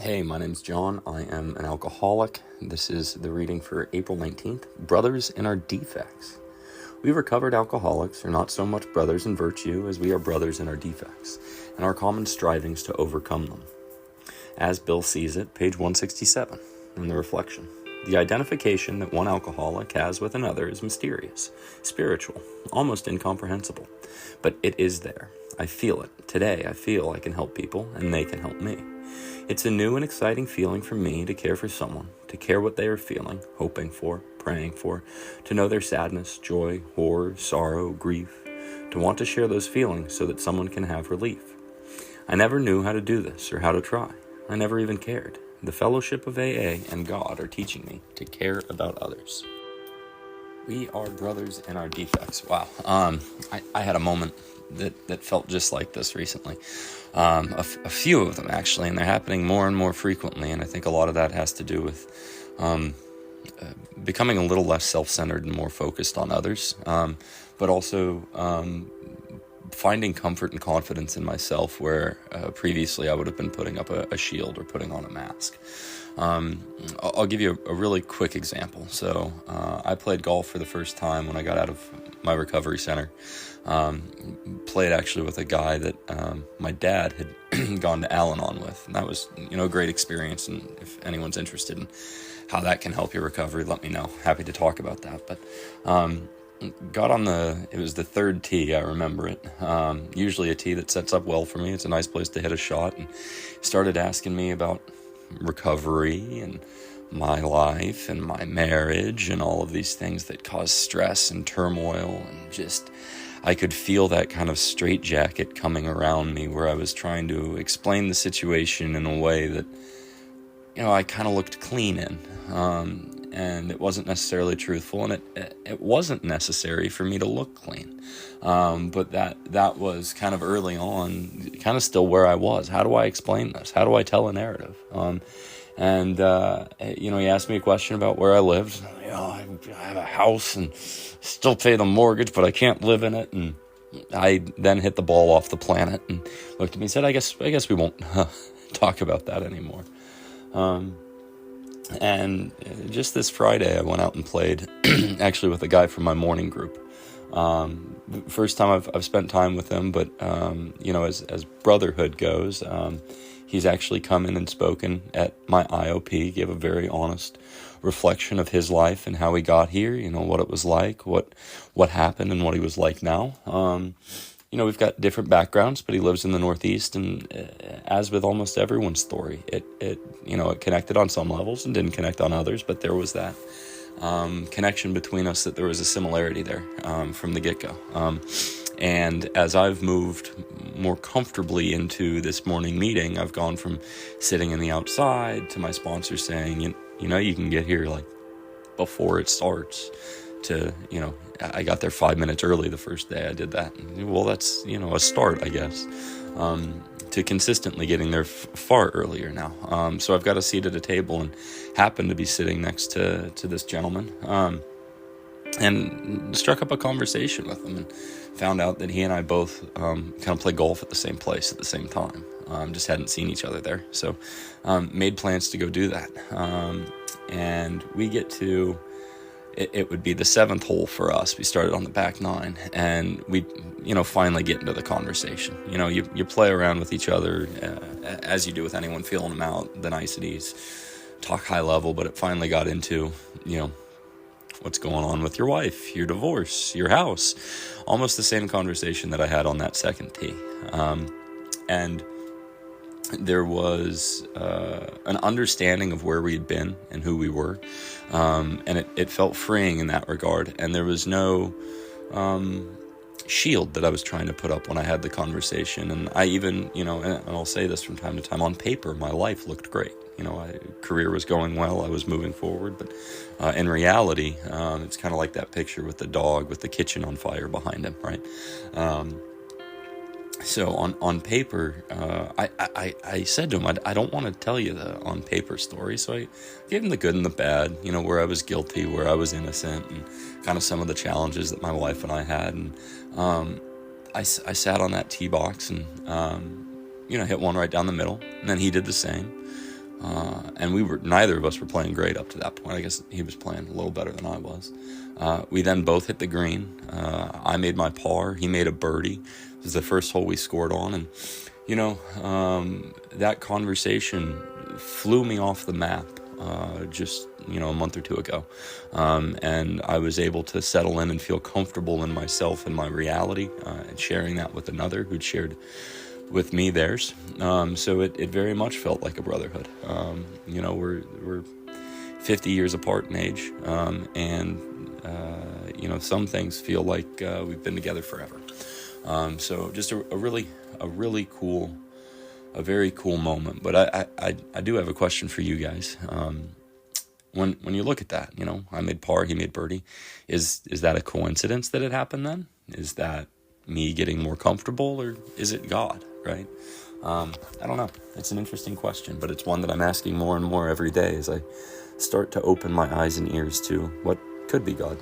Hey, my name's John. I am an alcoholic. This is the reading for April 19th, Brothers in Our Defects. We recovered alcoholics are not so much brothers in virtue as we are brothers in our defects, and our common strivings to overcome them. As Bill sees it, page 167, in the reflection. The identification that one alcoholic has with another is mysterious, spiritual, almost incomprehensible, but it is there. I feel it. Today, I feel I can help people, and they can help me. It's a new and exciting feeling for me to care for someone, to care what they are feeling, hoping for, praying for, to know their sadness, joy, horror, sorrow, grief, to want to share those feelings so that someone can have relief. I never knew how to do this or how to try. I never even cared. The fellowship of AA and God are teaching me to care about others. We are brothers in our defects. Wow. I had a moment that felt just like this recently. A few of them, actually, and they're happening more and more frequently, and I think a lot of that has to do with becoming a little less self-centered and more focused on others, but also finding comfort and confidence in myself where previously I would have been putting up a shield or putting on a mask. I'll give you a really quick example. So I played golf for the first time when I got out of my recovery center. Played actually with a guy that my dad had gone to Al-Anon with. And that was, a great experience. And if anyone's interested in how that can help your recovery, let me know. Happy to talk about that. But got on it was the third tee, I remember it. Usually a tee that sets up well for me. It's a nice place to hit a shot. And started asking me about recovery and my life and my marriage and all of these things that cause stress and turmoil, and just I could feel that kind of straitjacket coming around me where I was trying to explain the situation in a way that I kind of looked clean in, and it wasn't necessarily truthful, and it wasn't necessary for me to look clean, but that was kind of early on, kind of still where I was. How do I explain this? How do I tell a narrative? And he asked me a question about where I lived. I have a house and still pay the mortgage, but I can't live in it. And I then hit the ball off the planet and looked at me and said, I guess we won't talk about that anymore. And just this Friday, I went out and played actually with a guy from my morning group. First time I've spent time with him, but, as Brotherhood goes, he's actually come in and spoken at my IOP, gave a very honest reflection of his life and how he got here, what it was like, what happened and what he was like now. We've got different backgrounds, but he lives in the Northeast, and as with almost everyone's story, it connected on some levels and didn't connect on others, but there was that connection between us, that there was a similarity there from the get-go. And as I've moved more comfortably into this morning meeting, I've gone from sitting in the outside to my sponsor saying, you can get here like before it starts, to, I got there 5 minutes early the first day I did that. Well, that's, a start, I guess, to consistently getting there far earlier now. So I've got a seat at a table and happen to be sitting next to this gentleman, and struck up a conversation with him and found out that he and I both kind of play golf at the same place at the same time. Just hadn't seen each other there. So made plans to go do that. And we get to, it would be the seventh hole for us. We started on the back nine, and we, finally get into the conversation. You play around with each other as you do with anyone, feeling them out, the niceties, talk high level, but it finally got into, what's going on with your wife, your divorce, your house, almost the same conversation that I had on that second tee. And there was an understanding of where we'd been and who we were, and it felt freeing in that regard. And there was no shield that I was trying to put up when I had the conversation. And I even, and I'll say this from time to time, on paper, my life looked great. Career was going well, I was moving forward, but in reality, it's kind of like that picture with the dog with the kitchen on fire behind him, right? So on paper, I said to him, I don't want to tell you the on paper story. So I gave him the good and the bad, where I was guilty, where I was innocent, and kind of some of the challenges that my wife and I had. And I sat on that tee box and, hit one right down the middle. And then he did the same. And neither of us were playing great up to that point. I guess he was playing a little better than I was. We then both hit the green. I made my par. He made a birdie. It was the first hole we scored on. And, that conversation flew me off the map just, a month or two ago. And I was able to settle in and feel comfortable in myself and my reality, and sharing that with another who'd shared with me theirs. So it very much felt like a brotherhood. We're 50 years apart in age, and some things feel like we've been together forever. So just a very cool moment. But I do have a question for you guys. When you look at that, I made par, he made birdie. Is that a coincidence that it happened then? Is that me getting more comfortable, or is it God, right? I don't know. It's an interesting question, but it's one that I'm asking more and more every day as I start to open my eyes and ears to what could be God.